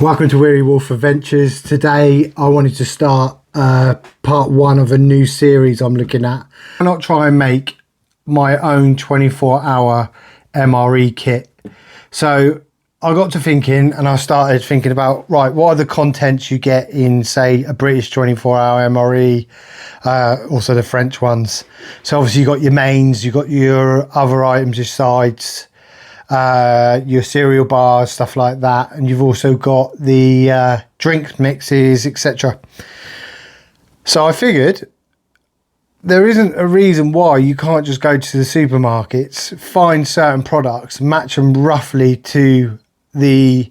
Welcome to Weary Wolf Adventures. Today I wanted to start part one of a new series I'm looking at. I'm not trying to make my own 24-hour MRE kit. So I got to thinking and I started thinking about, right, what are the contents you get in, say, a British 24-hour MRE, also the French ones. So obviously you've got your mains, you've got your other items, your sides, your cereal bars, stuff like that, and you've also got the drink mixes, etc. So I figured there isn't a reason why you can't just go to the supermarkets, find certain products, match them roughly to the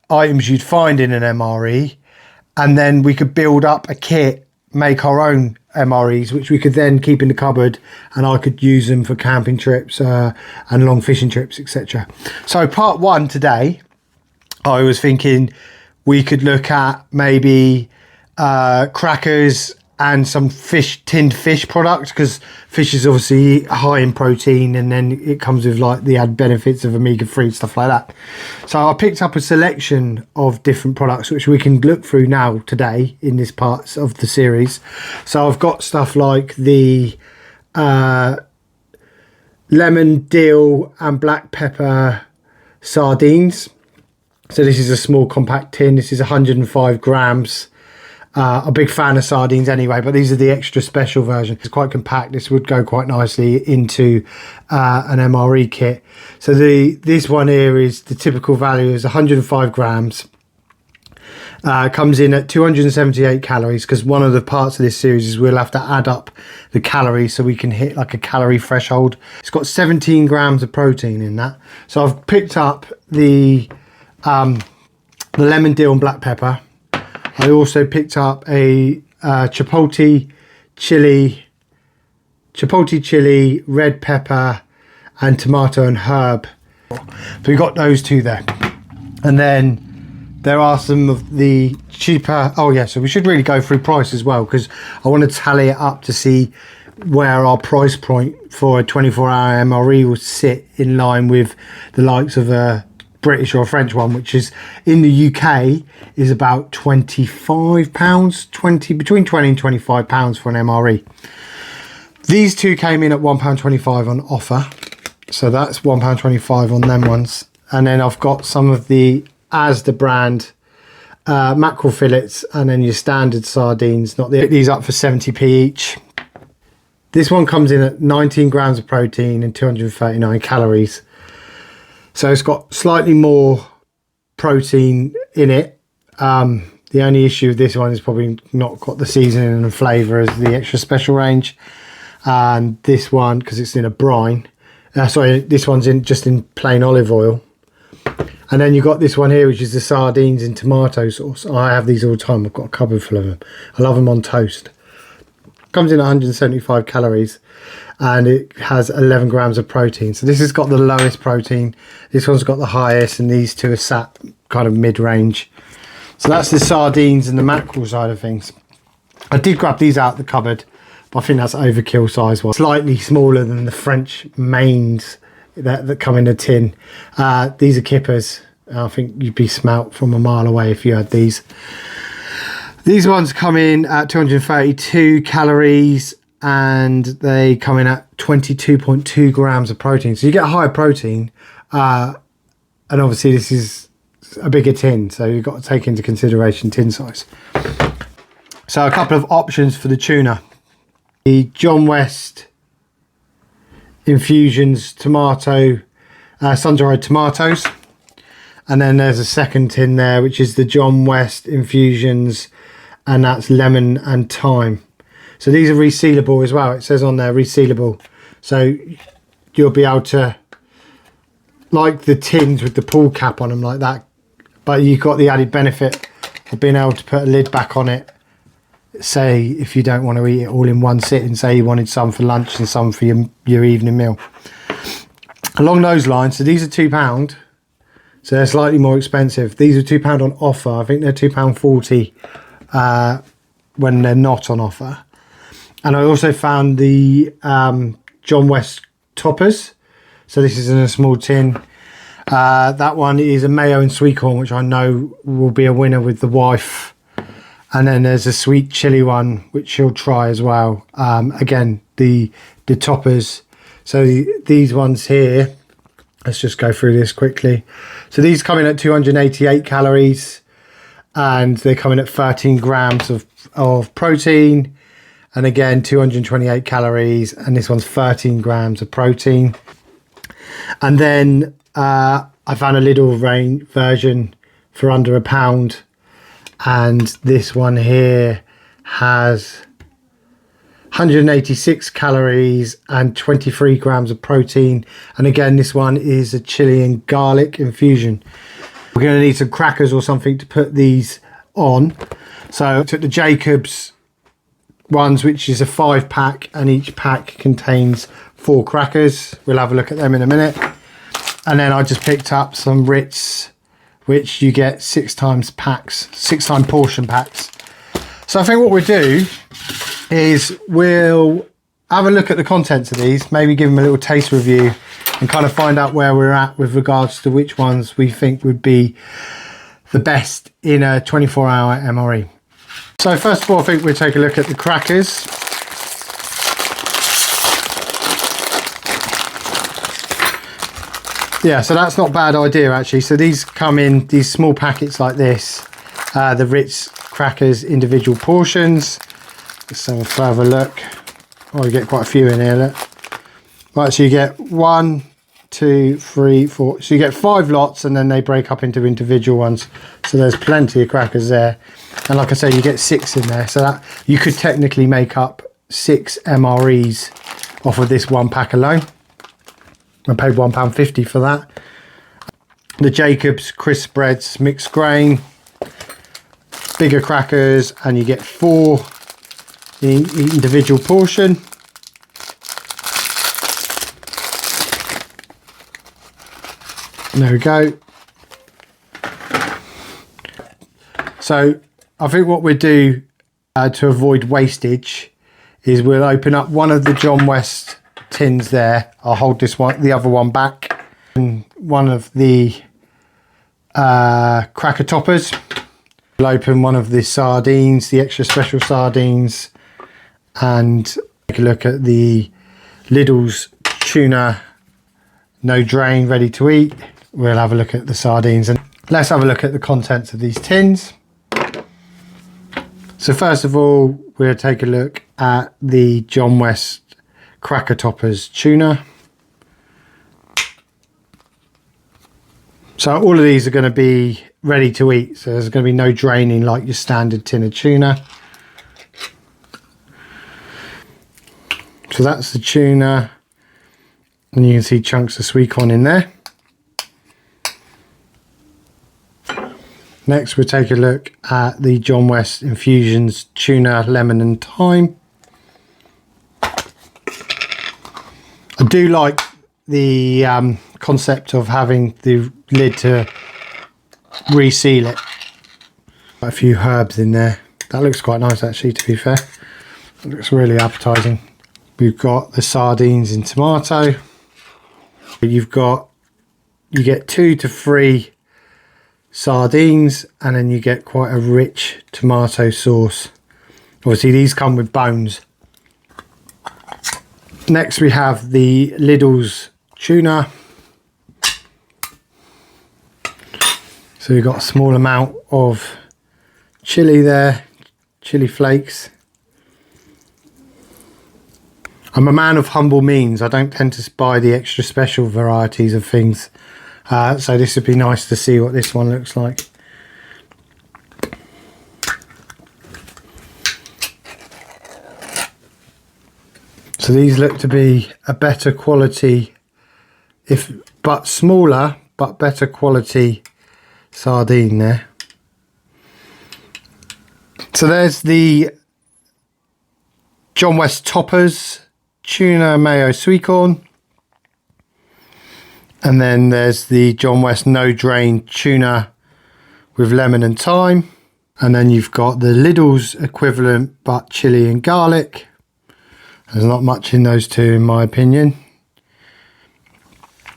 items you'd find in an MRE, and then we could build up a kit, make our own MREs, which we could then keep in the cupboard, and I could use them for camping trips and long fishing trips, etc. So part one today, I was thinking we could look at maybe crackers and some tinned fish products, because fish is obviously high in protein, and then it comes with like the added benefits of omega-3, stuff like that. So I picked up a selection of different products which we can look through now today in this part of the series. So I've got stuff like the lemon, dill and black pepper sardines. So this is a small compact tin. This is 105 grams. A big fan of sardines anyway, but these are the extra special version. It's quite compact. This would go quite nicely into an MRE kit. So this one here is the typical value is 105 grams. Comes in at 278 calories, because one of the parts of this series is we'll have to add up the calories so we can hit like a calorie threshold. It's got 17 grams of protein in that. So I've picked up the lemon, dill and black pepper. I also picked up a chipotle chili, red pepper and tomato and herb. So we got those two there. And then there are some of the cheaper, so we should really go through price as well, because I want to tally it up to see where our price point for a 24-hour MRE will sit in line with the likes of a British or a French one, which is in the UK is about £25, between 20 and 25 pounds for an MRE. These two came in at £1.25 on offer, so that's £1.25 on them ones. And then I've got some of the Asda brand mackerel fillets, and then your standard sardines. These up for 70p each. This one comes in at 19 grams of protein and 239 calories. So it's got slightly more protein in it. The only issue with this one is probably not got the seasoning and flavour as the extra special range. And this one, because it's in a brine, this one's just in plain olive oil. And then you've got this one here, which is the sardines in tomato sauce. I have these all the time. I've got a cupboard full of them. I love them on toast. Comes in 175 calories. And it has 11 grams of protein. So this has got the lowest protein, this one's got the highest, and these two are sat kind of mid-range. So that's the sardines and the mackerel side of things. I did grab these out of the cupboard, but I think that's overkill size-wise. Slightly smaller than the French mains that come in a tin. These are kippers. I think you'd be smelt from a mile away if you had these. These ones come in at 232 calories, and they come in at 22.2 grams of protein. So you get a higher protein, and obviously this is a bigger tin, so you've got to take into consideration tin size. So a couple of options for the tuna. The John West Infusions tomato, sun-dried tomatoes. And then there's a second tin there, which is the John West Infusions, and that's lemon and thyme. So these are resealable as well. It says on there resealable. So you'll be able to, like the tins with the pull cap on them like that, but you've got the added benefit of being able to put a lid back on it. Say if you don't want to eat it all in one sitting, say you wanted some for lunch and some for your evening meal. Along those lines, so these are £2. So they're slightly more expensive. These are £2 on offer. I think they're £2.40 when they're not on offer. And I also found the John West toppers. So this is in a small tin. That one is a mayo and sweet corn, which I know will be a winner with the wife. And then there's a sweet chili one, which she'll try as well. Again, the toppers. So these ones here, let's just go through this quickly. So these come in at 288 calories, and they come in at 13 grams of protein. And again, 228 calories, and this one's 13 grams of protein. And then I found a little version for under £1, and this one here has 186 calories and 23 grams of protein. And again, this one is a chili and garlic infusion. We're going to need some crackers or something to put these on. So I took the Jacobs ones, which is a 5-pack, and each pack contains 4 crackers. We'll have a look at them in a minute. And then I just picked up some Ritz, which you get 6 times portion packs. So I think what we'll do is we'll have a look at the contents of these, maybe give them a little taste review, and kind of find out where we're at with regards to which ones we think would be the best in a 24-hour MRE. So first of all, I think we'll take a look at the crackers. Yeah, so that's not a bad idea actually. So these come in these small packets like this, the Ritz crackers individual portions. Let's have a further look. Oh, you get quite a few in here, look. Right, so you get 1, 2, 3, 4. So you get 5 lots, and then they break up into individual ones. So there's plenty of crackers there. And like I say, you get 6 in there. So that you could technically make up 6 MREs off of this 1 pack alone. I paid £1.50 for that. The Jacobs crisp breads mixed grain, bigger crackers, and you get 4 in individual portion. There we go. So I think what we'll do to avoid wastage is we'll open up one of the John West tins there. I'll hold this one, the other one back, and one of the cracker toppers. We'll open one of the sardines, the extra special sardines, and take a look at the Lidl's tuna no drain ready to eat. We'll have a look at the sardines, and let's have a look at the contents of these tins. So first of all, we'll take a look at the John West cracker toppers tuna. So all of these are going to be ready to eat, so there's going to be no draining like your standard tin of tuna. So that's the tuna, and you can see chunks of sweet corn in there. Next we'll take a look at the John West Infusions tuna, lemon and thyme. I do like the concept of having the lid to reseal it. Quite a few herbs in there. That looks quite nice actually, to be fair. It looks really appetizing. We've got the sardines in tomato. You get 2 to 3 sardines, and then you get quite a rich tomato sauce. Obviously these come with bones. Next we have the Lidl's tuna. So you've got a small amount of chili there, chili flakes. I'm a man of humble means. I don't tend to buy the extra special varieties of things. So this would be nice to see what this one looks like. So these look to be a better quality, but smaller, but better quality sardine there. So there's the John West toppers, tuna, mayo, sweet corn. And then there's the John West no drain tuna with lemon and thyme. And then you've got the Lidl's equivalent, but chili and garlic. There's not much in those two in my opinion.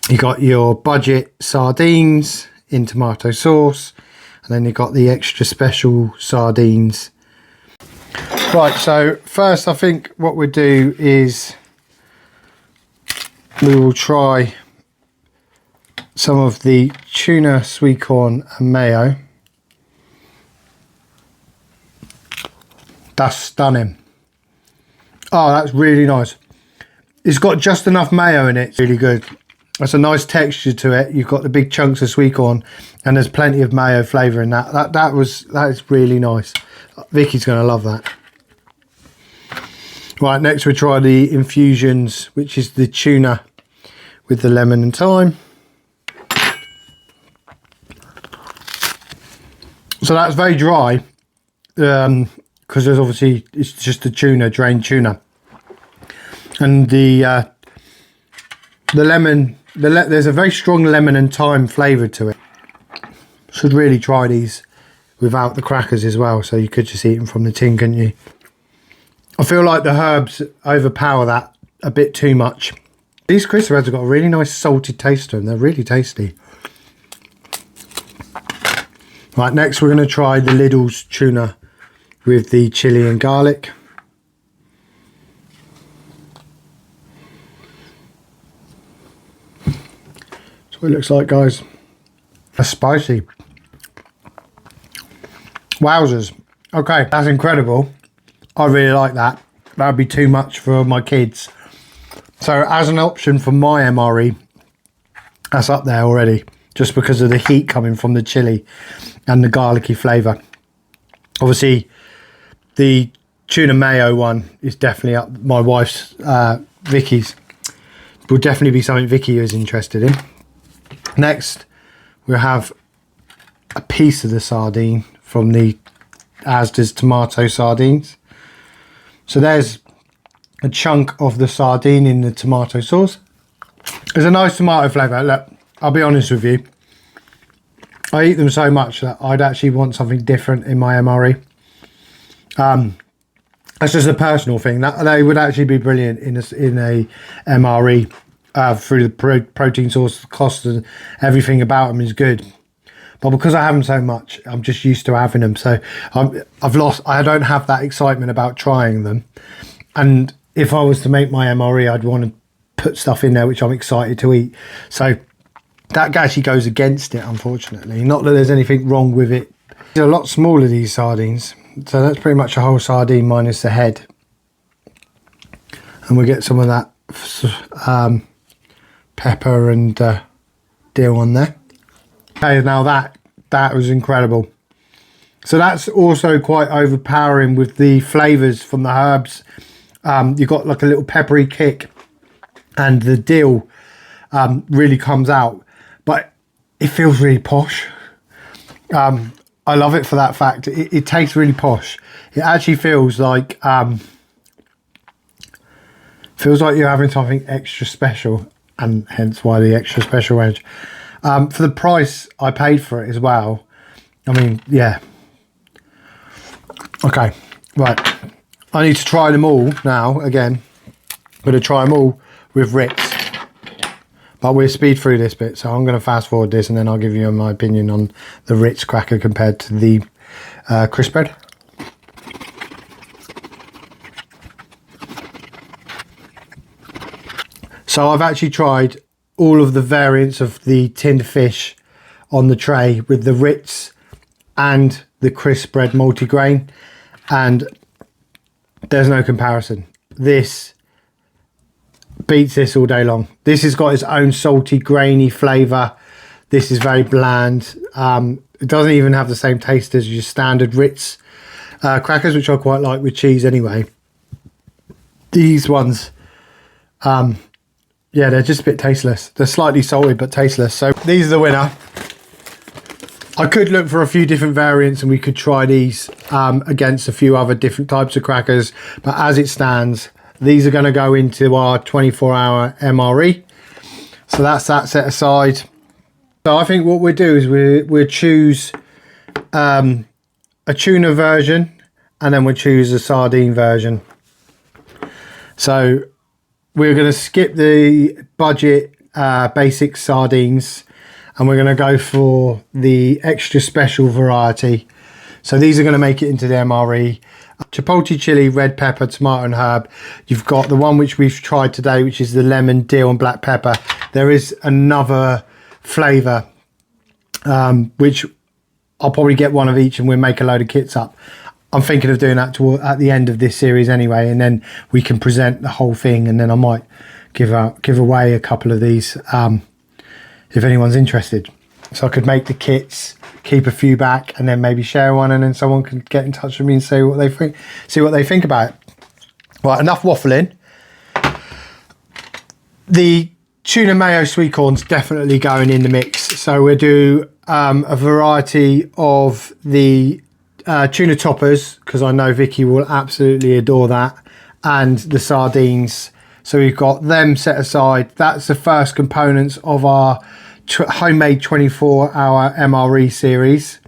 You got your budget sardines in tomato sauce, and then you got the extra special sardines. Right, so first I think what we'll do is we will try some of the tuna sweet corn and mayo. That's stunning. Oh, that's really nice. It's got just enough mayo in it. It's really good. That's a nice texture to it. You've got the big chunks of sweet corn, and there's plenty of mayo flavour in that. That is really nice. Vicky's going to love that. Right, next we'll try the infusions, which is the tuna with the lemon and thyme. So that's very dry, because there's obviously, it's just the tuna, drained tuna. And the lemon, there's a very strong lemon and thyme flavour to it. Should really try these without the crackers as well, so you could just eat them from the tin, couldn't you? I feel like the herbs overpower that a bit too much. These crisp breads have got a really nice salted taste to them. They're really tasty. Right, next we're going to try the Lidl's tuna with the chilli and garlic. That's what it looks like, guys. That's spicy. Wowzers. Okay, that's incredible. I really like that. That would be too much for my kids. So as an option for my MRE, that's up there already, just because of the heat coming from the chili and the garlicky flavour. Obviously, the tuna mayo one is definitely up. My wife's, Vicky's, will definitely be something Vicky is interested in. Next, we'll have a piece of the sardine from the Asda's tomato sardines. So there's a chunk of the sardine in the tomato sauce. There's a nice tomato flavour. Look, I'll be honest with you. I eat them so much that I'd actually want something different in my MRE. That's just a personal thing. That they would actually be brilliant in a MRE through the protein source, the cost, and everything about them is good. But because I have them so much, I'm just used to having them. So I don't have that excitement about trying them. And if I was to make my MRE, I'd want to put stuff in there which I'm excited to eat. So that actually goes against it, unfortunately. Not that there's anything wrong with it. They're a lot smaller, these sardines. So that's pretty much a whole sardine minus the head. And we'll get some of that pepper and dill on there. Okay, now that was incredible. So that's also quite overpowering with the flavours from the herbs. You've got like a little peppery kick, and the dill really comes out, but it feels really posh. I love it for that fact. It tastes really posh. It actually feels like you're having something extra special, and hence why the extra special range. For the price I paid for it as well. I mean, yeah. Okay, right. I need to try them all now, again. I'm going to try them all with Ritz. But we'll speed through this bit, so I'm going to fast forward this and then I'll give you my opinion on the Ritz cracker compared to the crisp bread. So I've actually tried all of the variants of the tinned fish on the tray with the Ritz and the crisp bread multigrain, and there's no comparison. This beats this all day long. This has got its own salty, grainy flavour. This is very bland. It doesn't even have the same taste as your standard Ritz crackers, which I quite like with cheese anyway. These ones, yeah, they're just a bit tasteless. They're slightly salty but tasteless. So these are the winner. I could look for a few different variants and we could try these against a few other different types of crackers. But as it stands, these are going to go into our 24-hour MRE. So that's that set aside. So I think what we'll do is we'll choose a tuna version and then we'll choose a sardine version. So we're going to skip the budget basic sardines, and we're going to go for the extra special variety. So these are going to make it into the MRE. Chipotle chili, red pepper, tomato and herb. You've got the one which we've tried today, which is the lemon, dill and black pepper. There is another flavour, which I'll probably get one of each and we'll make a load of kits up. I'm thinking of doing that at the end of this series anyway, and then we can present the whole thing, and then I might give away a couple of these if anyone's interested. So I could make the kits, keep a few back, and then maybe share one, and then someone can get in touch with me and say what they think about it. Right, enough waffling. The tuna mayo sweet corn's definitely going in the mix. So we'll do a variety of the tuna toppers, because I know Vicky will absolutely adore that, and the sardines. So we've got them set aside. That's the first components of our homemade 24-hour MRE series.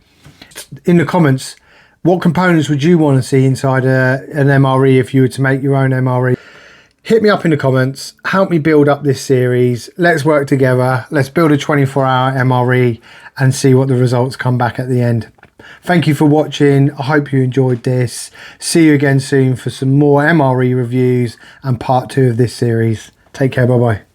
In the comments, what components would you want to see inside an MRE if you were to make your own MRE? Hit me up in the comments, help me build up this series. Let's work together. Let's build a 24-hour MRE and see what the results come back at the end. Thank you for watching. I hope you enjoyed this. See you again soon for some more MRE reviews and part 2 of this series. Take care. Bye bye.